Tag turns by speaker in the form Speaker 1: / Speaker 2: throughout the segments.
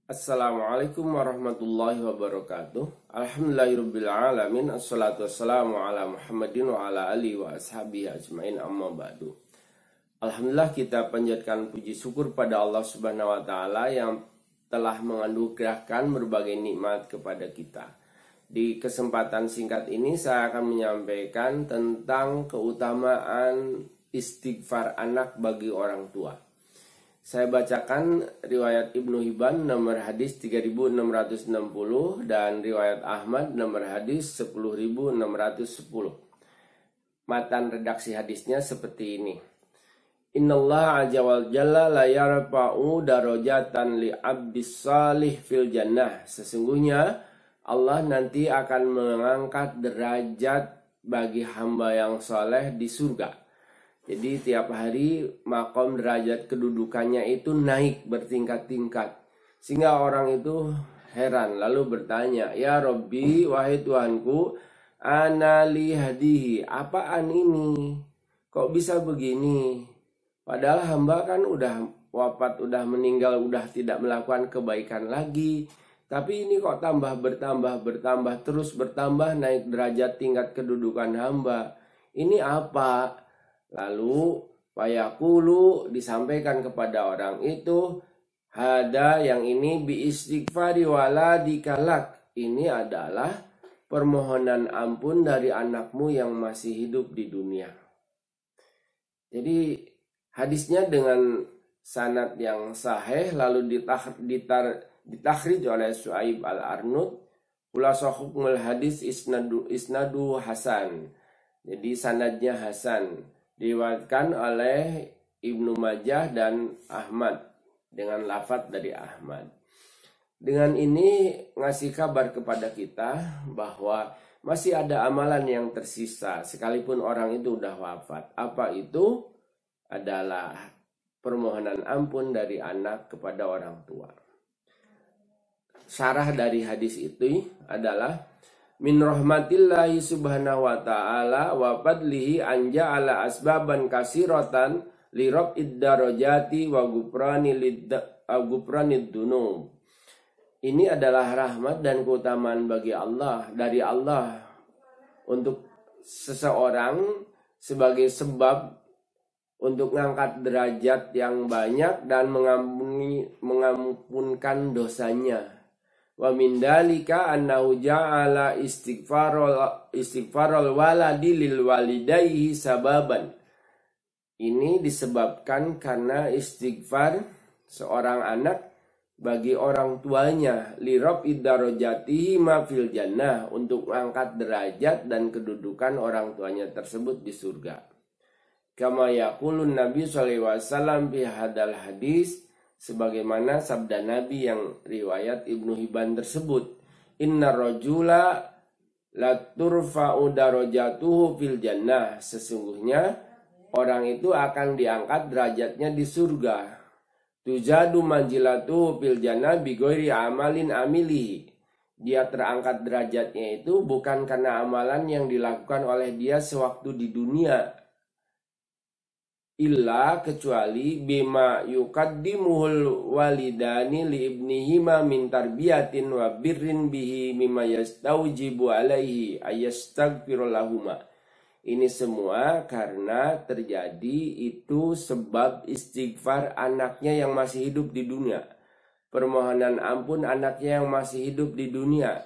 Speaker 1: Assalamualaikum warahmatullahi wabarakatuh. Alhamdulillahirrabbilalamin. Assalatu wassalamu ala Muhammadin wa ala alihi wa ashabihi ajmain, amma ba'du. Alhamdulillah, kita panjatkan puji syukur pada Allah subhanahu wa ta'ala yang telah menganugerahkan berbagai nikmat kepada kita. Di kesempatan singkat ini saya akan menyampaikan tentang keutamaan istighfar anak bagi orang tua. Saya bacakan riwayat Ibnu Hibban nomor hadis 3660 dan riwayat Ahmad nomor hadis 10610. Matan redaksi hadisnya seperti ini. Innallaha azza wal jalla la yarfa'u darajatan li 'abdis salih fil jannah. Sesungguhnya Allah nanti akan mengangkat derajat bagi hamba yang saleh di surga. Jadi tiap hari makom derajat kedudukannya itu naik bertingkat-tingkat. Sehingga orang itu heran lalu bertanya, "Ya Rabbi, wahai Tuhanku, ana li hadihi, apaan ini? Kok bisa begini? Padahal hamba kan udah wafat, udah meninggal, udah tidak melakukan kebaikan lagi. Tapi ini kok bertambah, terus bertambah naik derajat tingkat kedudukan hamba. Ini apa?" Lalu fayaqulu, disampaikan kepada orang itu, hada, yang ini bi istighfari waladikalak. Ini adalah permohonan ampun dari anakmu yang masih hidup di dunia. Jadi hadisnya dengan sanad yang sahih lalu ditakhrij oleh Syuaib al-Arnud. Khulasah hukmul hadis isnadu hasan. Jadi sanadnya hasan. Diriwayatkan oleh Ibnu Majah dan Ahmad dengan lafadz dari Ahmad. Dengan ini ngasih kabar kepada kita bahwa masih ada amalan yang tersisa sekalipun orang itu udah wafat. Apa itu? Adalah permohonan ampun dari anak kepada orang tua. Syarah dari hadis itu adalah min rahmatillahi subhanahu wa ta'ala wa fadlihi anja ala asbaban kasiratan li rab'id darajati wa gufranid dunub. Ini adalah rahmat dan keutamaan bagi Allah, dari Allah untuk seseorang sebagai sebab untuk mengangkat derajat yang banyak dan mengampunkan dosanya. Wa min dalika annahu ja'ala istighfarul waladi lil walidayhi sababan. Ini disebabkan karena istighfar seorang anak bagi orang tuanya li rab'id darajatihi ma fil jannah, untuk mengangkat derajat dan kedudukan orang tuanya tersebut di surga. Kama yaqulun Nabi sallallahu alaihi wasallam fi hadal hadis, sebagaimana sabda Nabi yang riwayat Ibnu Hibban tersebut, inna rajula la turfa'u darajatuhu fil jannah. Sesungguhnya orang itu akan diangkat derajatnya di surga. Tujadu manjilatuhu fil jannah bi ghairi amalin amilihi. Dia terangkat derajatnya itu bukan karena amalan yang dilakukan oleh dia sewaktu di dunia, illa kecuali bima yuqaddimuhul walidani li ibnihima min tarbiyatin wa birrin bihi mimma yastaujibu alaihi ayastaghfirulahuma. Ini semua karena terjadi itu sebab istighfar anaknya yang masih hidup di dunia, permohonan ampun anaknya yang masih hidup di dunia,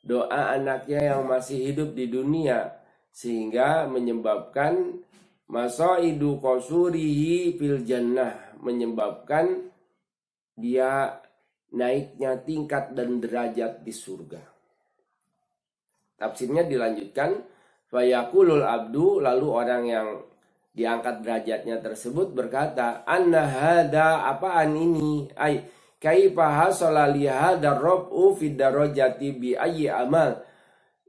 Speaker 1: doa anaknya yang masih hidup di dunia, sehingga menyebabkan masaidu qasurihi fil jannah, menyebabkan dia naiknya tingkat dan derajat di surga. Tafsirnya dilanjutkan, fayaqulul abdu, lalu orang yang diangkat derajatnya tersebut berkata, anna hada, apaan ini? Ai kaifa hasala li hadar rab'u fid darajati bi ayyi amal.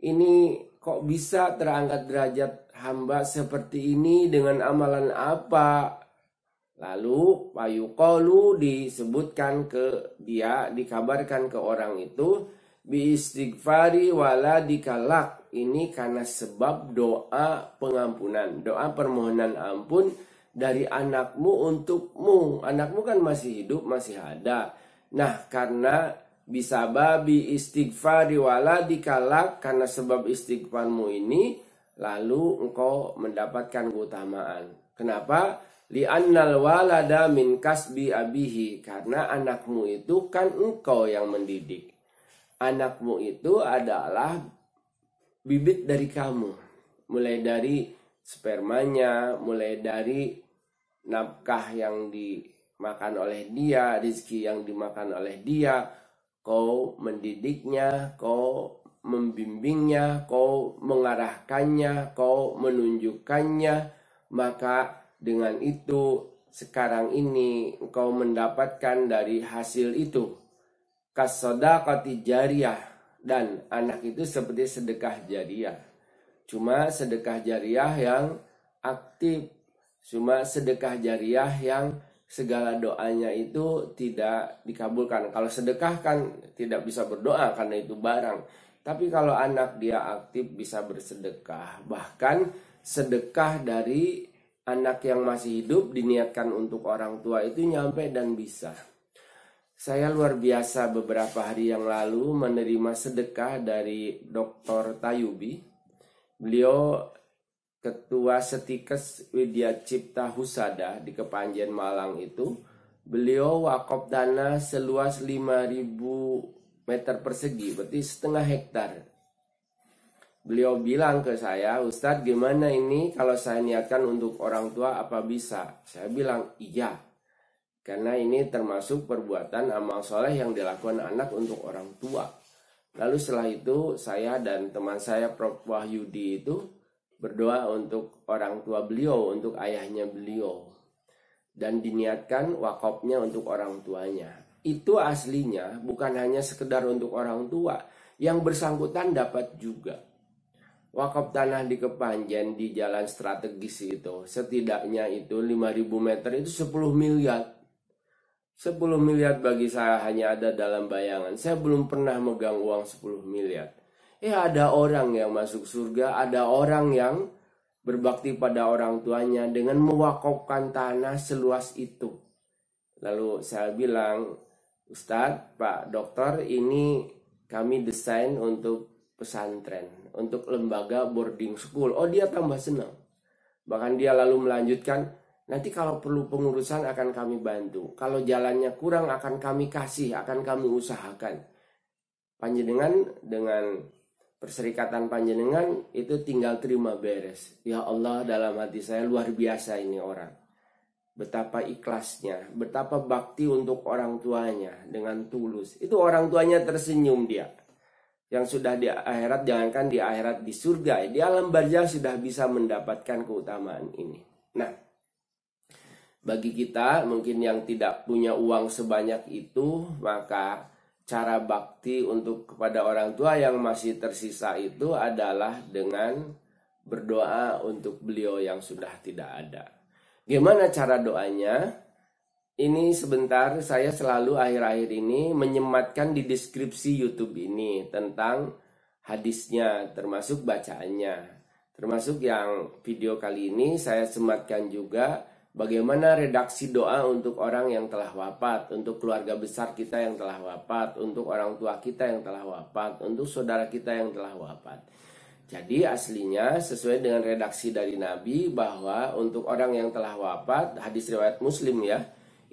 Speaker 1: Ini kok bisa terangkat derajat hamba seperti ini, dengan amalan apa? Lalu fayuqalu, disebutkan ke dia, dikabarkan ke orang itu, bi istighfari waladikalak. Ini karena sebab doa pengampunan, doa permohonan ampun dari anakmu untukmu. Anakmu kan masih hidup, masih ada. Nah, karena bisa babi istighfari waladika, karena sebab istighfarmu ini, lalu engkau mendapatkan keutamaan. Kenapa? Li'annal walada min kasbi abihi, karena anakmu itu kan engkau yang mendidik. Anakmu itu adalah bibit dari kamu. Mulai dari spermanya, mulai dari nafkah yang dimakan oleh dia, rezeki yang dimakan oleh dia, kau mendidiknya, kau membimbingnya, kau mengarahkannya, kau menunjukkannya, maka dengan itu sekarang ini engkau mendapatkan dari hasil itu. Kasodaqati jariyah, dan anak itu seperti sedekah jariyah. Cuma sedekah jariyah yang aktif, cuma sedekah jariyah yang segala doanya itu tidak dikabulkan. Kalau sedekah kan tidak bisa berdoa karena itu barang. Tapi kalau anak dia aktif bisa bersedekah. Bahkan sedekah dari anak yang masih hidup diniatkan untuk orang tua itu nyampe dan bisa. Saya luar biasa beberapa hari yang lalu menerima sedekah dari Dr. Tayubi. Beliau Ketua Setikes Widya Cipta Husada di Kepanjen Malang itu. Beliau wakaf dana seluas 5.000 meter persegi, berarti setengah hektar. Beliau bilang ke saya, Ustadz gimana ini kalau saya niatkan untuk orang tua apa bisa? Saya bilang iya. Karena ini termasuk perbuatan amal soleh yang dilakukan anak untuk orang tua. Lalu setelah itu saya dan teman saya Prof. Wahyudi itu berdoa untuk orang tua beliau, untuk ayahnya beliau. Dan diniatkan wakafnya untuk orang tuanya. Itu aslinya bukan hanya sekedar untuk orang tua. Yang bersangkutan dapat juga. Wakaf tanah di Kepanjen di jalan strategis itu, setidaknya itu 5.000 meter itu 10 miliar. 10 miliar bagi saya hanya ada dalam bayangan. Saya belum pernah megang uang 10 miliar. Ada orang yang masuk surga, ada orang yang berbakti pada orang tuanya dengan mewakafkan tanah seluas itu. Lalu saya bilang, Ustadz, Pak Dokter, ini kami desain untuk pesantren, untuk lembaga boarding school. Oh, dia tambah senang. Bahkan dia lalu melanjutkan, nanti kalau perlu pengurusan akan kami bantu. Kalau jalannya kurang akan kami kasih, akan kami usahakan. Panjenengan dengan perserikatan panjenengan itu tinggal terima beres. Ya Allah, dalam hati saya luar biasa ini orang. Betapa ikhlasnya, betapa bakti untuk orang tuanya dengan tulus. Itu orang tuanya tersenyum dia. Yang sudah di akhirat, jangankan di akhirat, di surga, di alam barzah sudah bisa mendapatkan keutamaan ini. Nah, bagi kita mungkin yang tidak punya uang sebanyak itu, maka cara bakti untuk kepada orang tua yang masih tersisa itu adalah dengan berdoa untuk beliau yang sudah tidak ada. Gimana cara doanya? Ini sebentar saya selalu akhir-akhir ini menyematkan di deskripsi YouTube ini tentang hadisnya, termasuk bacaannya. Termasuk yang video kali ini saya sematkan juga bagaimana redaksi doa untuk orang yang telah wafat, untuk keluarga besar kita yang telah wafat, untuk orang tua kita yang telah wafat, untuk saudara kita yang telah wafat. Jadi aslinya sesuai dengan redaksi dari Nabi bahwa untuk orang yang telah wafat, hadis riwayat Muslim ya,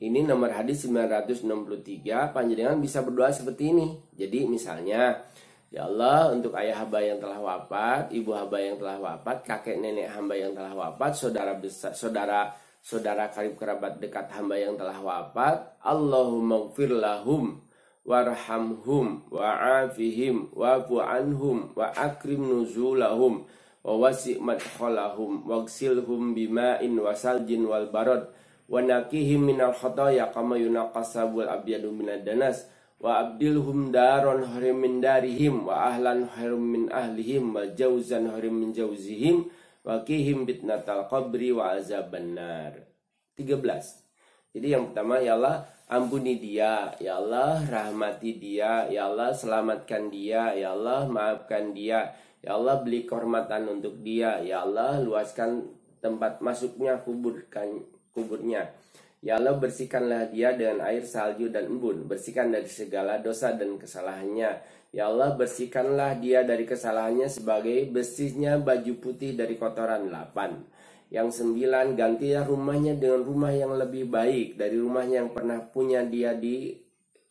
Speaker 1: ini nomor hadis 963, panjenengan bisa berdoa seperti ini. Jadi misalnya, ya Allah, untuk ayah hamba yang telah wafat, ibu hamba yang telah wafat, kakek nenek hamba yang telah wafat, saudara besar, saudara karib kerabat dekat hamba yang telah wafat, Allahumma gfir lahum warhamhum wa'afihim wa'fu anhum wa akrim nuzulahum wa wasi' madkhalahum wagsilhum bima'in wasaljin wal barad wa nakihim minal khataya kama yunaqasabul abyadu minad danas wa abdilhum daron harim min darihim wa ahlan harim min ahlihim wa jauzan harim min jauzihim wa kihim bitnatal qabri wa azaban nar. 13. Jadi yang pertama, ya Allah ampuni dia, ya Allah rahmati dia, ya Allah selamatkan dia, ya Allah maafkan dia, ya Allah beri kehormatan untuk dia, ya Allah luaskan tempat masuknya kuburnya. Ya Allah, bersihkanlah dia dengan air salju dan embun. Bersihkan dari segala dosa dan kesalahannya. Ya Allah, bersihkanlah dia dari kesalahannya sebagai bersihnya baju putih dari kotoran. 8. Yang 9, gantilah rumahnya dengan rumah yang lebih baik dari rumahnya yang pernah punya dia di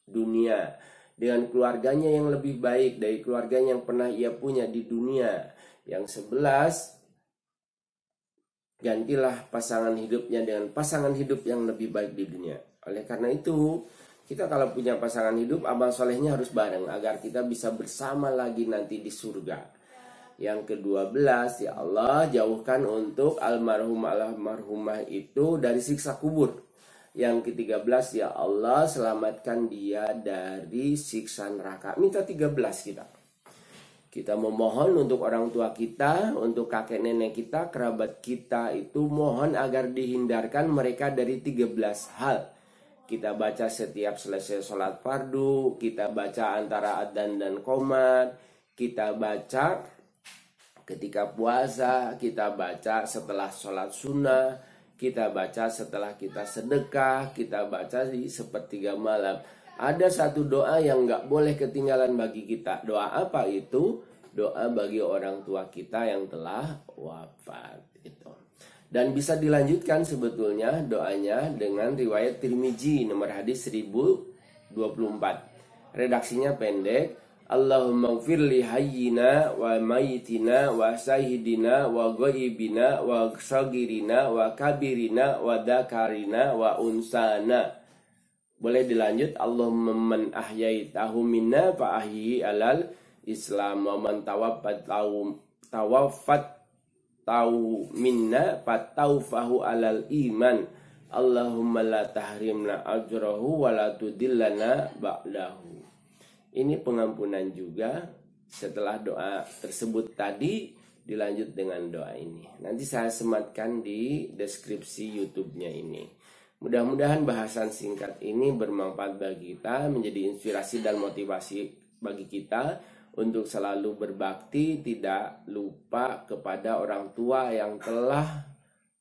Speaker 1: dunia. Dengan keluarganya yang lebih baik dari keluarganya yang pernah ia punya di dunia. Yang 11, gantilah pasangan hidupnya dengan pasangan hidup yang lebih baik di dunia. Oleh karena itu, kita kalau punya pasangan hidup, amal solehnya harus bareng agar kita bisa bersama lagi nanti di surga. Yang ke-12, ya Allah, jauhkan untuk almarhumah itu dari siksa kubur. Yang ke-13, ya Allah, selamatkan dia dari siksa neraka. Minta 13 kita. Kita memohon untuk orang tua kita, untuk kakek nenek kita, kerabat kita itu mohon agar dihindarkan mereka dari 13 hal. Kita baca setiap selesai sholat fardu, kita baca antara adzan dan qomat, kita baca ketika puasa, kita baca setelah sholat sunnah, kita baca setelah kita sedekah, kita baca di sepertiga malam. Ada satu doa yang gak boleh ketinggalan bagi kita. Doa apa itu? Doa bagi orang tua kita yang telah wafat itu. Dan bisa dilanjutkan sebetulnya doanya dengan riwayat Tirmizi nomor hadis 1024. Redaksinya pendek. Allahumma gfir li hayyina wa mayitina wa syahidina wa ghaibina wa sagirina wa kabirina wa dakarina wa unsana. Boleh dilanjut. Allahumma man ahyaitahu minna fa ahyi alal Islam wa man tawaffat tahu minna fa taufahu alal iman. Allahumma la tahrimna ajrahu wa la tudillana ba'dahu. Ini pengampunan juga. Setelah doa tersebut tadi dilanjut dengan doa ini. Nanti saya sematkan di deskripsi YouTube-nya ini. Mudah-mudahan bahasan singkat ini bermanfaat bagi kita, menjadi inspirasi dan motivasi bagi kita untuk selalu berbakti, tidak lupa kepada orang tua yang telah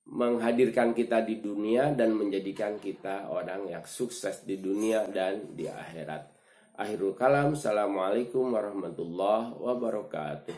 Speaker 1: menghadirkan kita di dunia dan menjadikan kita orang yang sukses di dunia dan di akhirat. Akhirul kalam, assalamualaikum warahmatullahi wabarakatuh.